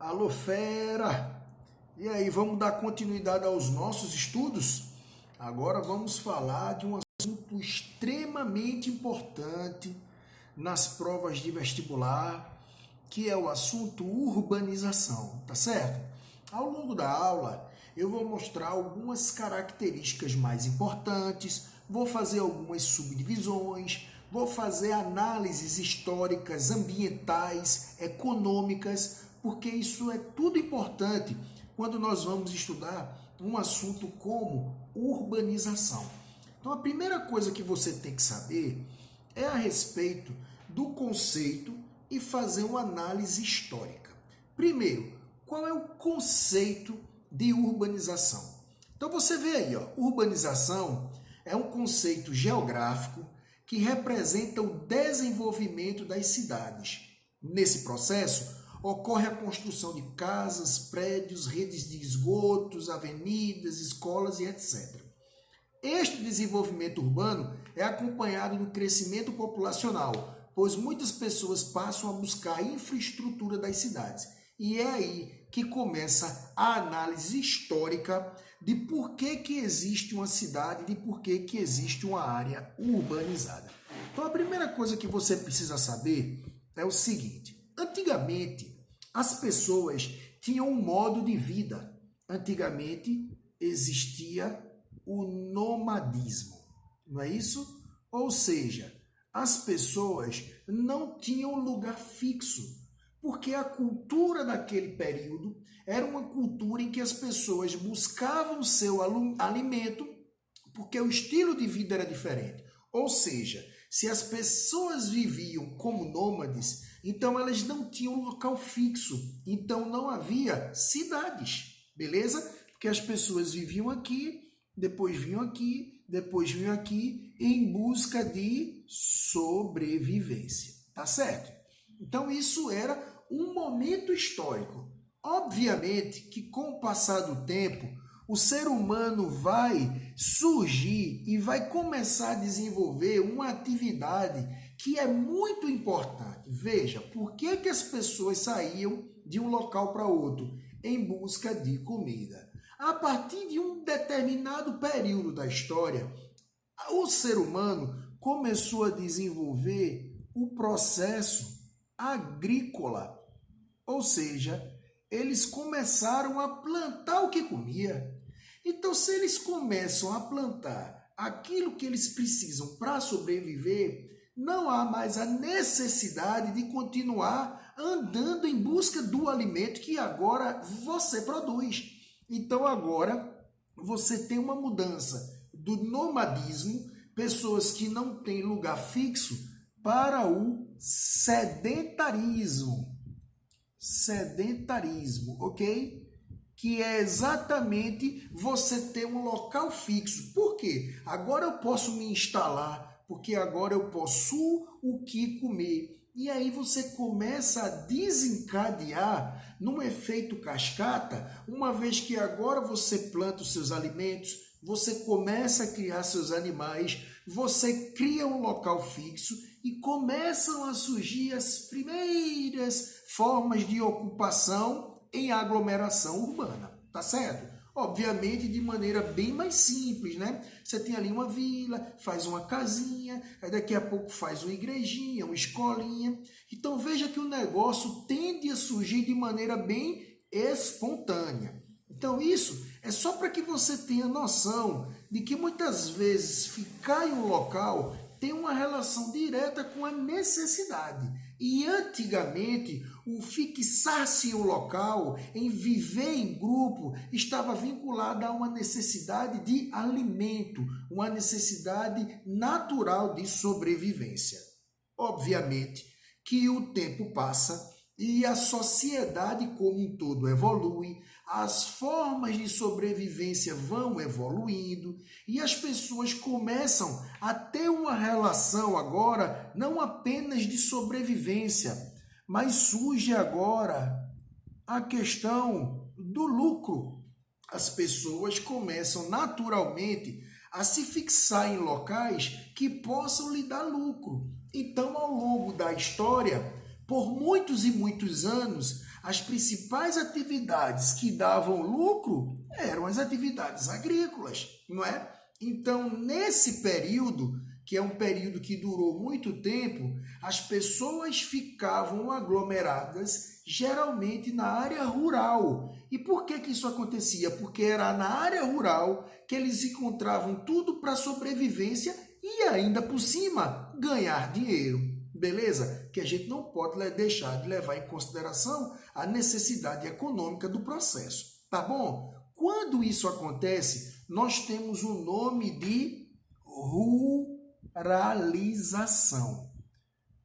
Alô, fera! E aí, vamos dar continuidade aos nossos estudos? Agora vamos falar de um assunto extremamente importante nas provas de vestibular, que é o assunto urbanização, tá certo? Ao longo da aula, eu vou mostrar algumas características mais importantes, vou fazer algumas subdivisões, vou fazer análises históricas, ambientais, econômicas, porque isso é tudo importante quando nós vamos estudar um assunto como urbanização. Então, a primeira coisa que você tem que saber é a respeito do conceito e fazer uma análise histórica. Primeiro, qual é o conceito de urbanização? Então você vê aí, urbanização é um conceito geográfico que representa o desenvolvimento das cidades. Nesse processo, ocorre a construção de casas, prédios, redes de esgotos, avenidas, escolas e etc. Este desenvolvimento urbano é acompanhado do crescimento populacional, pois muitas pessoas passam a buscar a infraestrutura das cidades. E é aí que começa a análise histórica de por que existe uma cidade, de por que existe uma área urbanizada. Então, a primeira coisa que você precisa saber é o seguinte: antigamente, as pessoas tinham um modo de vida. Antigamente, existia o nomadismo, não é isso? Ou seja, as pessoas não tinham lugar fixo, porque a cultura daquele período era uma cultura em que as pessoas buscavam seu alimento, porque o estilo de vida era diferente. Ou seja, se as pessoas viviam como nômades, então elas não tinham um local fixo, então não havia cidades, beleza? Porque as pessoas viviam aqui, depois vinham aqui, depois vinham aqui em busca de sobrevivência, tá certo? Então isso era um momento histórico. Obviamente que com o passar do tempo, o ser humano vai surgir e vai começar a desenvolver uma atividade que é muito importante. Veja, por que as pessoas saíam de um local para outro? Em busca de comida. A partir de um determinado período da história, o ser humano começou a desenvolver o processo agrícola, ou seja, eles começaram a plantar o que comia. Então, se eles começam a plantar aquilo que eles precisam para sobreviver, não há mais a necessidade de continuar andando em busca do alimento que agora você produz. Então, agora você tem uma mudança do nomadismo, pessoas que não têm lugar fixo, para o sedentarismo. Sedentarismo, ok? Que é exatamente você ter um local fixo. Por quê? Agora eu posso me instalar, porque agora eu possuo o que comer. E aí você começa a desencadear num efeito cascata, uma vez que agora você planta os seus alimentos, você começa a criar seus animais, você cria um local fixo e começam a surgir as primeiras formas de ocupação em aglomeração urbana, tá certo? Obviamente de maneira bem mais simples, né? Você tem ali uma vila, faz uma casinha, aí daqui a pouco faz uma igrejinha, uma escolinha. Então veja que o negócio tende a surgir de maneira bem espontânea. Então isso é só para que você tenha noção de que muitas vezes ficar em um local tem uma relação direta com a necessidade. E antigamente, o fixar-se em um local, em viver em grupo, estava vinculado a uma necessidade de alimento, uma necessidade natural de sobrevivência. Obviamente que o tempo passa e a sociedade como um todo evolui, as formas de sobrevivência vão evoluindo e as pessoas começam a ter uma relação agora não apenas de sobrevivência, mas surge agora a questão do lucro. As pessoas começam naturalmente a se fixar em locais que possam lhe dar lucro. Então, ao longo da história, por muitos e muitos anos, as principais atividades que davam lucro eram as atividades agrícolas, não é? Então, nesse período, que é um período que durou muito tempo, as pessoas ficavam aglomeradas, geralmente na área rural. E por que que isso acontecia? Porque era na área rural que eles encontravam tudo para sobrevivência e ainda por cima ganhar dinheiro. Beleza? Que a gente não pode deixar de levar em consideração a necessidade econômica do processo. Tá bom? Quando isso acontece, nós temos o nome de ruralização.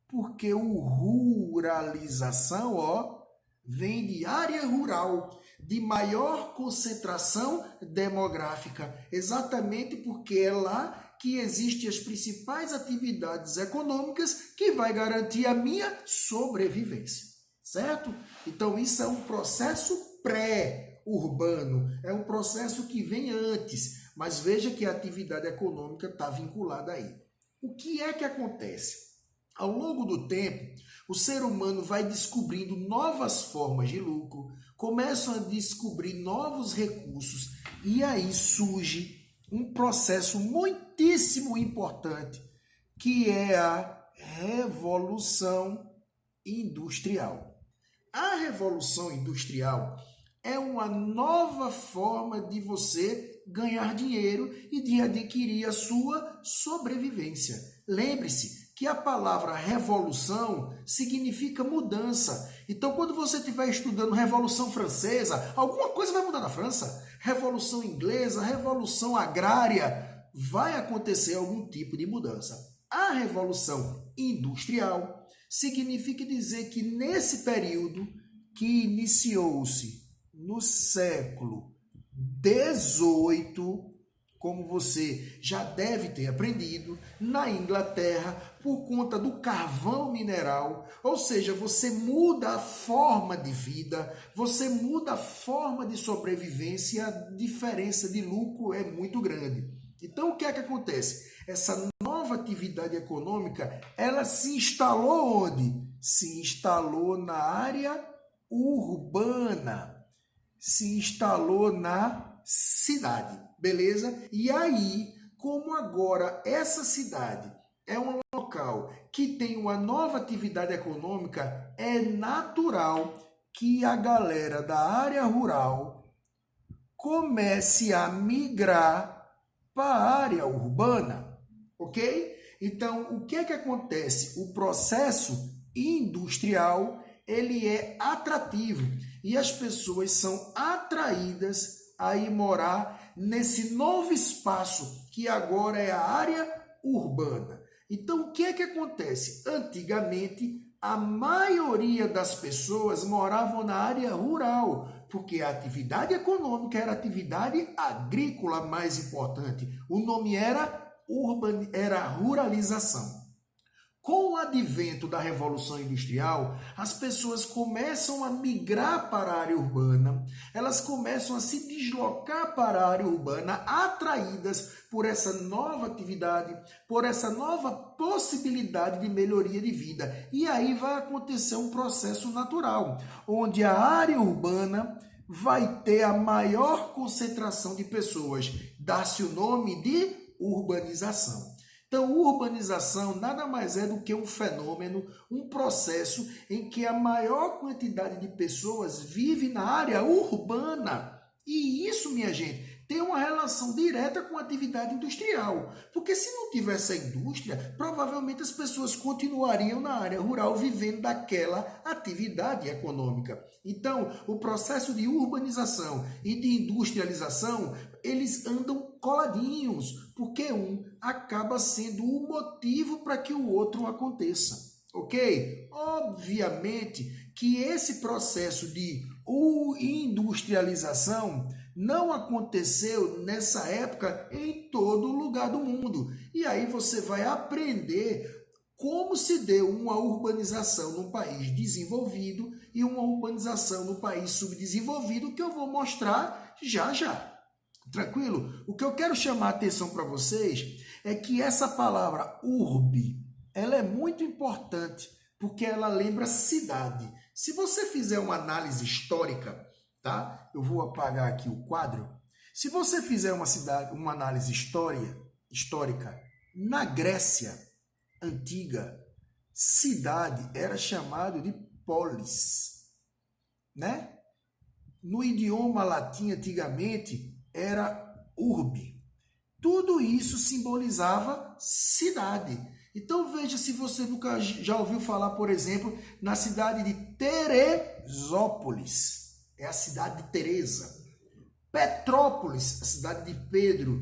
Porque o ruralização, vem de área rural, de maior concentração demográfica, exatamente porque é lá que existem as principais atividades econômicas que vai garantir a minha sobrevivência, certo? Então isso é um processo pré-urbano, é um processo que vem antes, mas veja que a atividade econômica está vinculada aí. O que é que acontece? Ao longo do tempo, o ser humano vai descobrindo novas formas de lucro, começam a descobrir novos recursos e aí surge um processo muitíssimo importante, que é a Revolução Industrial. A Revolução Industrial é uma nova forma de você ganhar dinheiro e de adquirir a sua sobrevivência. Lembre-se que a palavra revolução significa mudança. Então, quando você estiver estudando Revolução Francesa, alguma coisa vai mudar na França. Revolução Inglesa, Revolução Agrária, vai acontecer algum tipo de mudança. A Revolução Industrial significa dizer que nesse período que iniciou-se no século XVIII, como você já deve ter aprendido, na Inglaterra, por conta do carvão mineral, ou seja, você muda a forma de vida, você muda a forma de sobrevivência, e a diferença de lucro é muito grande. Então, o que é que acontece? Essa nova atividade econômica, ela se instalou onde? Se instalou na área urbana, se instalou na cidade. Beleza? E aí, como agora essa cidade é um local que tem uma nova atividade econômica, é natural que a galera da área rural comece a migrar para a área urbana, ok? Então, o que é que acontece? O processo industrial, ele é atrativo e as pessoas são atraídas a ir morar nesse novo espaço que agora é a área urbana. Então, o que é que acontece? Antigamente, a maioria das pessoas moravam na área rural, porque a atividade econômica era a atividade agrícola mais importante. O nome era ruralização. Com o advento da Revolução Industrial, as pessoas começam a migrar para a área urbana, elas começam a se deslocar para a área urbana, atraídas por essa nova atividade, por essa nova possibilidade de melhoria de vida. E aí vai acontecer um processo natural, onde a área urbana vai ter a maior concentração de pessoas. Dá-se o nome de urbanização. Então, urbanização nada mais é do que um fenômeno, um processo em que a maior quantidade de pessoas vive na área urbana. E isso, minha gente, tem uma relação direta com a atividade industrial. Porque se não tivesse a indústria, provavelmente as pessoas continuariam na área rural vivendo daquela atividade econômica. Então, o processo de urbanização e de industrialização, eles andam coladinhos, porque um acaba sendo o motivo para que o outro aconteça, ok? Obviamente que esse processo de industrialização não aconteceu nessa época em todo lugar do mundo. E aí você vai aprender como se deu uma urbanização num país desenvolvido e uma urbanização no país subdesenvolvido, que eu vou mostrar já já. Tranquilo? O que eu quero chamar a atenção para vocês é que essa palavra urbe, ela é muito importante porque ela lembra cidade. Se você fizer uma análise histórica, tá? Eu vou apagar aqui o quadro. Se você fizer uma análise histórica, na Grécia antiga, cidade era chamado de polis, né? No idioma latim antigamente era urbe. Tudo isso simbolizava cidade. Então veja se você nunca já ouviu falar, por exemplo, na cidade de Teresópolis, é a cidade de Teresa. Petrópolis, a cidade de Pedro.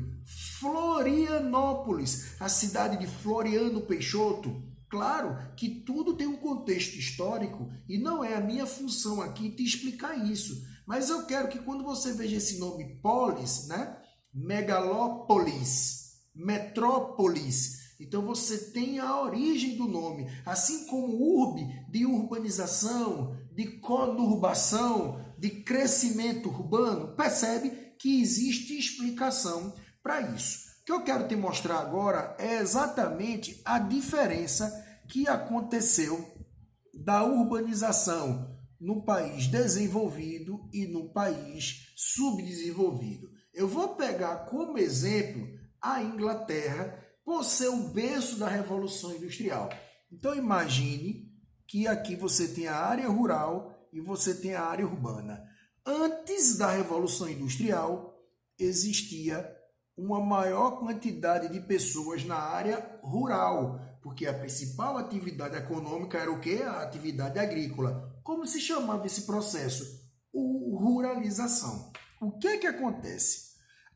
Florianópolis, a cidade de Floriano Peixoto. Claro que tudo tem um contexto histórico e não é a minha função aqui te explicar isso. Mas eu quero que quando você veja esse nome polis, né? Megalópolis, metrópolis, então você tem a origem do nome, assim como urbe, de urbanização, de conurbação, de crescimento urbano. Percebe que existe explicação para isso. O que eu quero te mostrar agora é exatamente a diferença que aconteceu da urbanização no país desenvolvido e no país subdesenvolvido. Eu vou pegar como exemplo a Inglaterra, por ser o berço da Revolução Industrial. Então imagine que aqui você tem a área rural e você tem a área urbana. Antes da Revolução Industrial, existia uma maior quantidade de pessoas na área rural, porque a principal atividade econômica era o quê? A atividade agrícola. Como se chamava esse processo? Ruralização. O que acontece?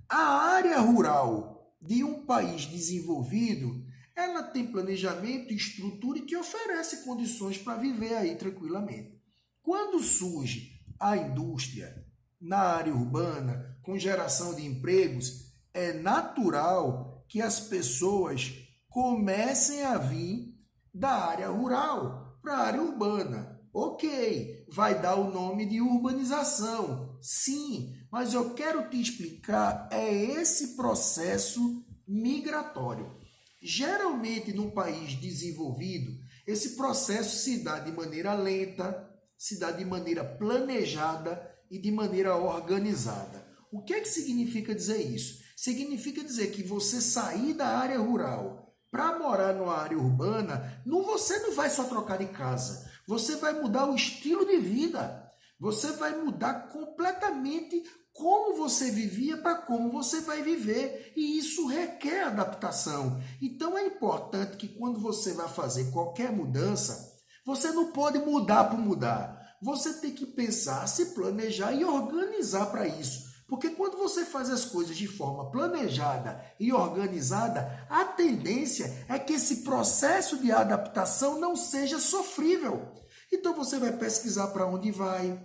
A área rural de um país desenvolvido, ela tem planejamento e estrutura que oferece condições para viver aí tranquilamente. Quando surge a indústria na área urbana, com geração de empregos, é natural que as pessoas comecem a vir da área rural para a área urbana. Ok, vai dar o nome de urbanização, sim, mas eu quero te explicar esse processo migratório. Geralmente, num país desenvolvido, esse processo se dá de maneira lenta, se dá de maneira planejada e de maneira organizada. O que significa dizer isso? Significa dizer que você sair da área rural para morar numa área urbana, você não vai só trocar de casa, você vai mudar o estilo de vida, você vai mudar completamente como você vivia para como você vai viver, e isso requer adaptação. Então é importante que quando você vai fazer qualquer mudança, você não pode mudar por mudar, você tem que pensar, se planejar e organizar para isso. Porque quando você faz as coisas de forma planejada e organizada, a tendência é que esse processo de adaptação não seja sofrível. Então você vai pesquisar para onde vai,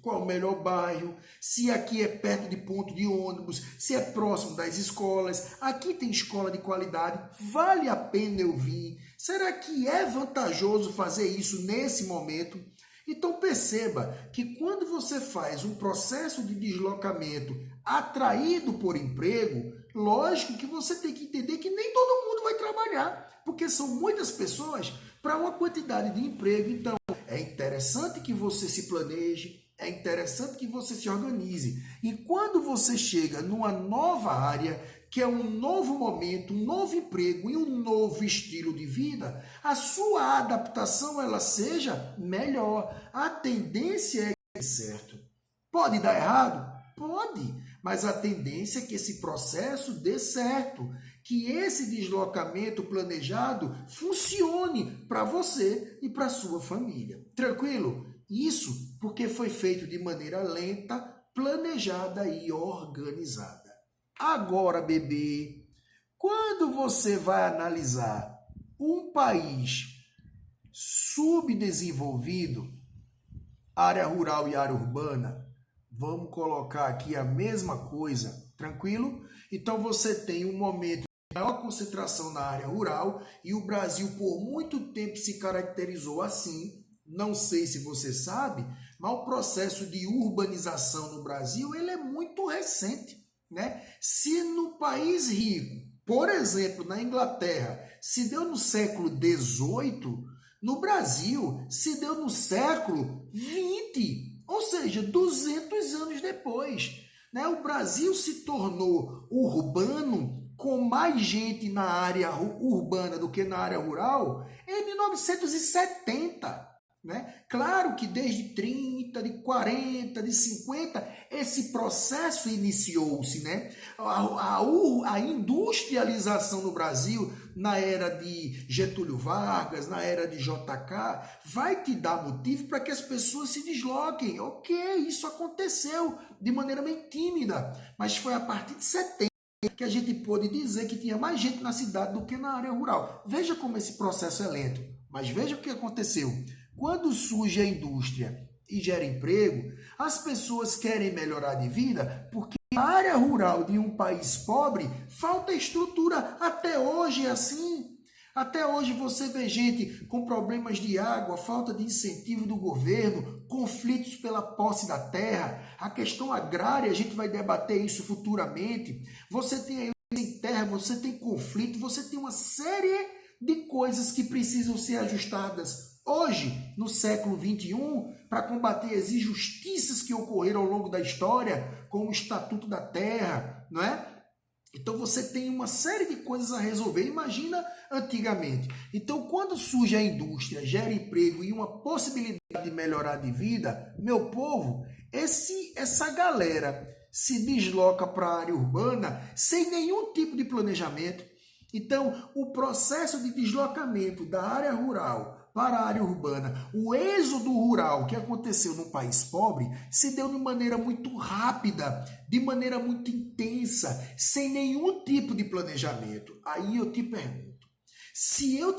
qual o melhor bairro, se aqui é perto de ponto de ônibus, se é próximo das escolas, aqui tem escola de qualidade, vale a pena eu vir? Será que é vantajoso fazer isso nesse momento? Então perceba que quando você faz um processo de deslocamento atraído por emprego, lógico que você tem que entender que nem todo mundo vai trabalhar, porque são muitas pessoas para uma quantidade de emprego. Então é interessante que você se planeje, é interessante que você se organize. E quando você chega numa nova área, que é um novo momento, um novo emprego e um novo estilo de vida, a sua adaptação ela seja melhor. A tendência é que dê certo. Pode dar errado? Pode, mas a tendência é que esse processo dê certo, que esse deslocamento planejado funcione para você e para sua família. Tranquilo? Isso porque foi feito de maneira lenta, planejada e organizada. Agora, bebê, quando você vai analisar um país subdesenvolvido, área rural e área urbana, vamos colocar aqui a mesma coisa, tranquilo? Então você tem um momento de maior concentração na área rural e o Brasil por muito tempo se caracterizou assim. Não sei se você sabe, mas o processo de urbanização no Brasil ele é muito recente, né? Se no país rico, por exemplo, na Inglaterra, se deu no século XVIII, no Brasil se deu no século XX, ou seja, 200 anos depois. Né? O Brasil se tornou urbano, com mais gente na área urbana do que na área rural, em 1970. Né? Claro que desde 30, de 40, de 50, esse processo iniciou-se. Né? A industrialização no Brasil, na era de Getúlio Vargas, na era de JK, vai te dar motivo para que as pessoas se desloquem. Ok, isso aconteceu de maneira bem tímida, mas foi a partir de 70 que a gente pôde dizer que tinha mais gente na cidade do que na área rural. Veja como esse processo é lento, mas veja o que aconteceu. Quando surge a indústria e gera emprego, as pessoas querem melhorar de vida porque na área rural de um país pobre falta estrutura. Até hoje é assim. Até hoje você vê gente com problemas de água, falta de incentivo do governo, conflitos pela posse da terra, a questão agrária, a gente vai debater isso futuramente. Você tem aí sem terra, você tem conflito, você tem uma série de coisas que precisam ser ajustadas hoje, no século XXI, para combater as injustiças que ocorreram ao longo da história, como o Estatuto da Terra, não é? Então você tem uma série de coisas a resolver. Imagina antigamente. Então quando surge a indústria, gera emprego e uma possibilidade de melhorar de vida, meu povo, essa galera se desloca para a área urbana sem nenhum tipo de planejamento. Então o processo de deslocamento da área rural para a área urbana, o êxodo rural que aconteceu num país pobre se deu de maneira muito rápida, de maneira muito intensa, sem nenhum tipo de planejamento. Aí eu te pergunto, se eu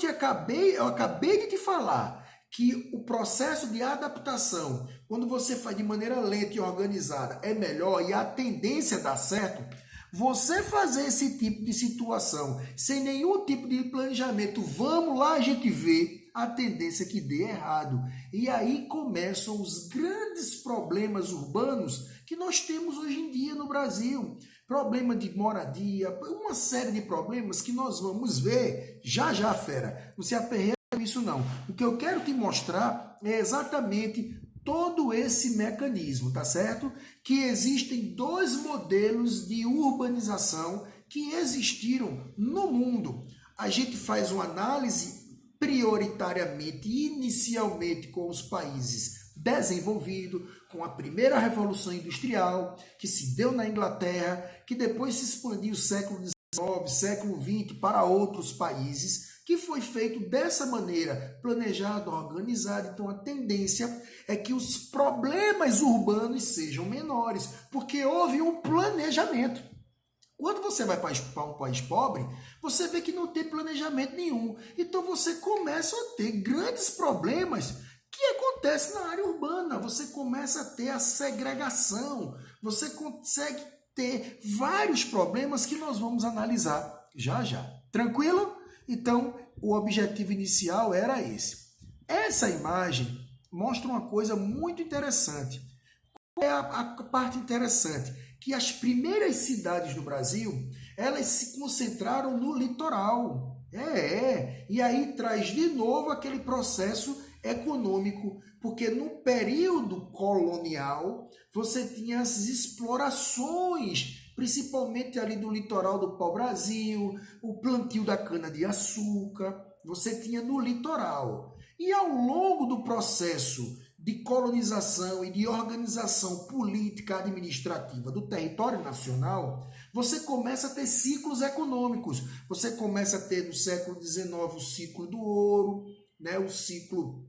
acabei de te falar que o processo de adaptação, quando você faz de maneira lenta e organizada, é melhor e a tendência dá certo, você fazer esse tipo de situação sem nenhum tipo de planejamento, vamos lá a gente vê a tendência que dê errado. E aí começam os grandes problemas urbanos que nós temos hoje em dia no Brasil. Problema de moradia, uma série de problemas que nós vamos ver já, fera. Não se aperreia com isso não. O que eu quero te mostrar é exatamente todo esse mecanismo, tá certo? Que existem dois modelos de urbanização que existiram no mundo. A gente faz uma análise prioritariamente, inicialmente com os países desenvolvidos, com a primeira revolução industrial, que se deu na Inglaterra, que depois se expandiu século XIX, século XX para outros países, que foi feito dessa maneira, planejado, organizado. Então a tendência é que os problemas urbanos sejam menores, porque houve um planejamento. Quando você vai para um país pobre, você vê que não tem planejamento nenhum. Então você começa a ter grandes problemas que acontecem na área urbana. Você começa a ter a segregação. Você consegue ter vários problemas que nós vamos analisar já. Tranquilo? Então, o objetivo inicial era esse. Essa imagem mostra uma coisa muito interessante. Qual é a parte interessante? Que as primeiras cidades no Brasil, elas se concentraram no litoral. E aí traz de novo aquele processo econômico, porque no período colonial, você tinha as explorações, principalmente ali do litoral do pau-brasil, o plantio da cana-de-açúcar, você tinha no litoral. E ao longo do processo de colonização e de organização política administrativa do território nacional, você começa a ter ciclos econômicos. Você começa a ter no século XIX o ciclo do ouro, né? O ciclo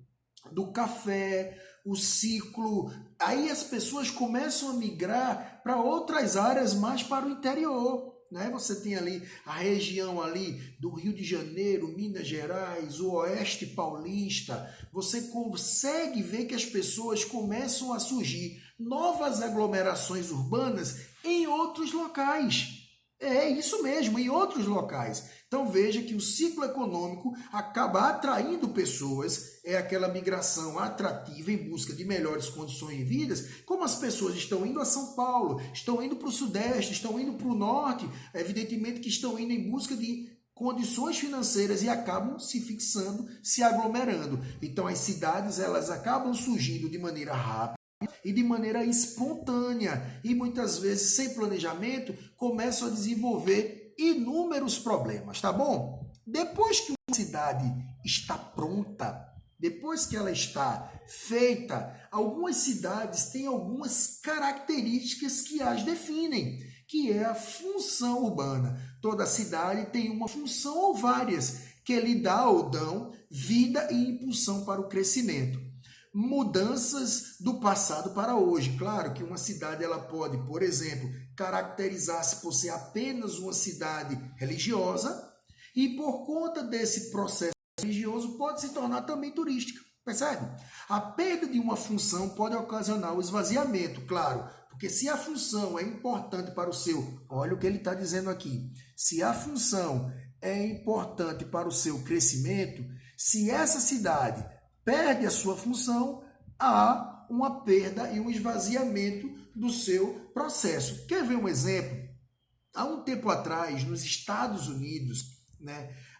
do café, o ciclo... Aí as pessoas começam a migrar para outras áreas mais para o interior. Né? Você tem ali a região ali do Rio de Janeiro, Minas Gerais, o Oeste Paulista. Você consegue ver que as pessoas começam a surgir novas aglomerações urbanas em outros locais. É isso mesmo, em outros locais. Então veja que o ciclo econômico acaba atraindo pessoas, é aquela migração atrativa em busca de melhores condições de vida, como as pessoas estão indo a São Paulo, estão indo para o Sudeste, estão indo para o Norte, evidentemente que estão indo em busca de condições financeiras e acabam se fixando, se aglomerando. Então as cidades elas acabam surgindo de maneira rápida e de maneira espontânea e muitas vezes sem planejamento começam a desenvolver inúmeros problemas, tá bom? Depois que uma cidade está pronta, depois que ela está feita, algumas cidades têm algumas características que as definem, que é a função urbana. Toda cidade tem uma função ou várias que lhe dá ou dão vida e impulsão para o crescimento. Mudanças do passado para hoje. Claro que uma cidade ela pode, por exemplo, caracterizar-se por ser apenas uma cidade religiosa e por conta desse processo religioso pode se tornar também turística, percebe? A perda de uma função pode ocasionar o esvaziamento, claro, porque se a função é importante para o seu, olha o que ele está dizendo aqui, se a função é importante para o seu crescimento, se essa cidade perde a sua função, há uma perda e um esvaziamento do seu processo. Quer ver um exemplo? Há um tempo atrás, nos Estados Unidos,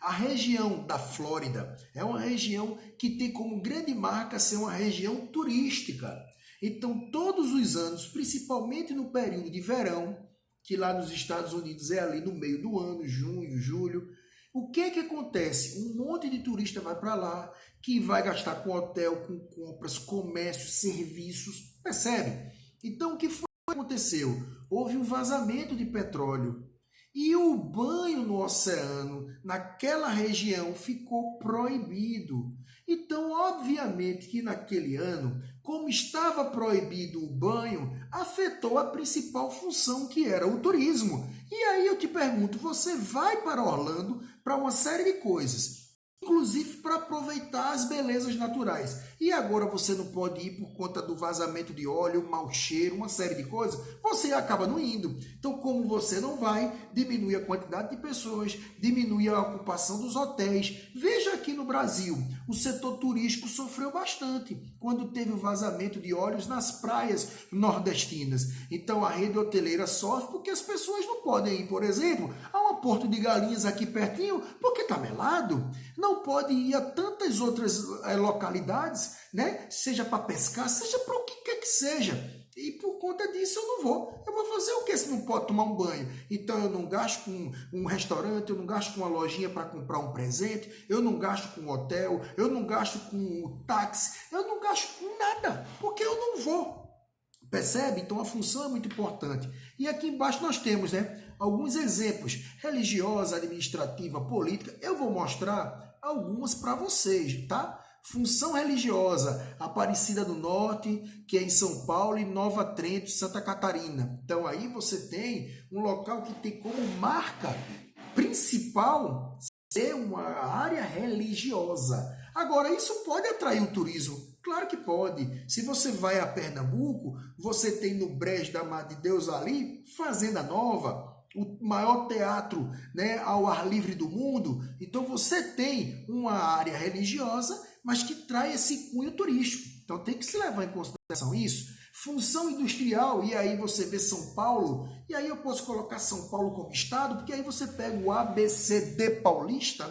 a região da Flórida é uma região que tem como grande marca ser uma região turística. Então, todos os anos, principalmente no período de verão, que lá nos Estados Unidos é ali no meio do ano, junho, julho, o que acontece? Um monte de turista vai para lá, que vai gastar com hotel, com compras, comércio, serviços, percebe? Então, o que foi que aconteceu? Houve um vazamento de petróleo. E o banho no oceano, naquela região, ficou proibido. Então, obviamente que naquele ano, como estava proibido o banho, afetou a principal função que era o turismo. E aí eu te pergunto, você vai para Orlando para uma série de coisas, inclusive para aproveitar as belezas naturais. E agora você não pode ir por conta do vazamento de óleo, mau cheiro, uma série de coisas, você acaba não indo. Então, como você não vai, diminui a quantidade de pessoas, diminui a ocupação dos hotéis. Veja aqui no Brasil, o setor turístico sofreu bastante quando teve o vazamento de óleos nas praias nordestinas. Então, a rede hoteleira sofre porque as pessoas não podem ir, por exemplo, a um Porto de Galinhas aqui pertinho, porque está melado. Não pode ir a tantas outras localidades, seja para pescar, seja para o que quer que seja. E por conta disso eu não vou. Eu vou fazer o que se não pode tomar um banho? Então eu não gasto com um restaurante, eu não gasto com uma lojinha para comprar um presente, eu não gasto com um hotel, eu não gasto com um táxi, eu não gasto com nada, porque eu não vou. Percebe? Então a função é muito importante. E aqui embaixo nós temos alguns exemplos, religiosa, administrativa, política. Eu vou mostrar algumas para vocês, tá? Função religiosa, Aparecida do Norte, que é em São Paulo, e Nova Trento, Santa Catarina. Então aí você tem um local que tem como marca principal ser uma área religiosa. Agora, isso pode atrair o turismo? Claro que pode. Se você vai a Pernambuco, você tem no Brejo da Madre de Deus ali, Fazenda Nova, o maior teatro ao ar livre do mundo. Então você tem uma área religiosa, mas que traz esse cunho turístico. Então tem que se levar em consideração isso. Função industrial, e aí você vê São Paulo, e aí eu posso colocar São Paulo como estado, porque aí você pega o ABCD paulista,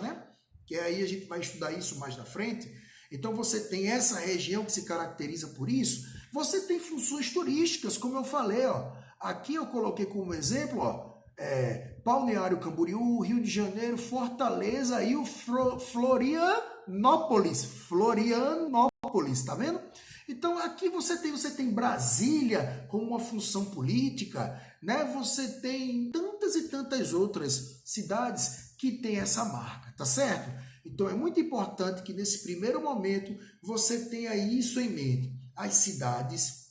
que aí a gente vai estudar isso mais na frente. Então você tem essa região que se caracteriza por isso. Você tem funções turísticas, como eu falei, ó. Aqui eu coloquei como exemplo, ó, Balneário Camboriú, Rio de Janeiro, Fortaleza e o Florianópolis, tá vendo? Então aqui você tem Brasília como uma função política, Você tem tantas e tantas outras cidades que têm essa marca, tá certo? Então é muito importante que nesse primeiro momento você tenha isso em mente. As cidades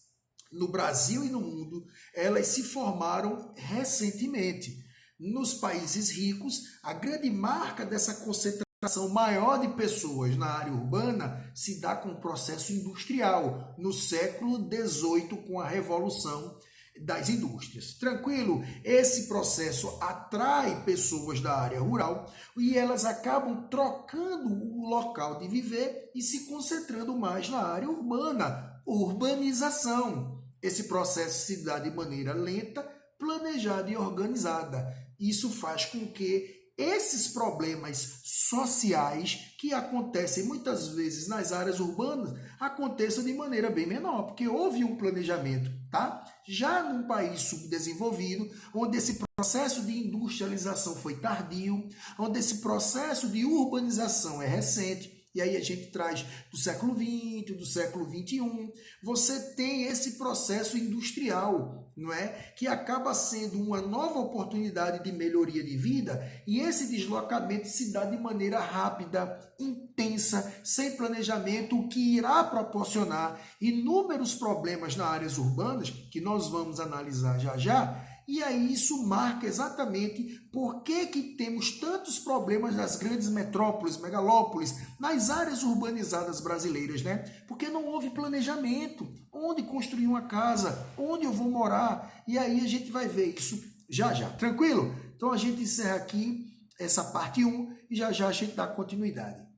no Brasil e no mundo, elas se formaram recentemente. Nos países ricos, a grande marca dessa concentração maior de pessoas na área urbana se dá com o processo industrial, no século XVIII, com a Revolução das Indústrias. Tranquilo? Esse processo atrai pessoas da área rural e elas acabam trocando o local de viver e se concentrando mais na área urbana. Urbanização. Esse processo se dá de maneira lenta, planejada e organizada. Isso faz com que esses problemas sociais que acontecem muitas vezes nas áreas urbanas aconteçam de maneira bem menor, porque houve um planejamento, tá? Já num país subdesenvolvido, onde esse processo de industrialização foi tardio, onde esse processo de urbanização é recente, e aí a gente traz do século XX, do século XXI, você tem esse processo industrial, não é? Que acaba sendo uma nova oportunidade de melhoria de vida, e esse deslocamento se dá de maneira rápida, intensa, sem planejamento, o que irá proporcionar inúmeros problemas nas áreas urbanas, que nós vamos analisar já já. E aí isso marca exatamente por que temos tantos problemas nas grandes metrópoles, megalópolis, nas áreas urbanizadas brasileiras, né? Porque não houve planejamento. Onde construir uma casa? Onde eu vou morar? E aí a gente vai ver isso já já. Tranquilo? Então a gente encerra aqui essa parte 1 e já já a gente dá continuidade.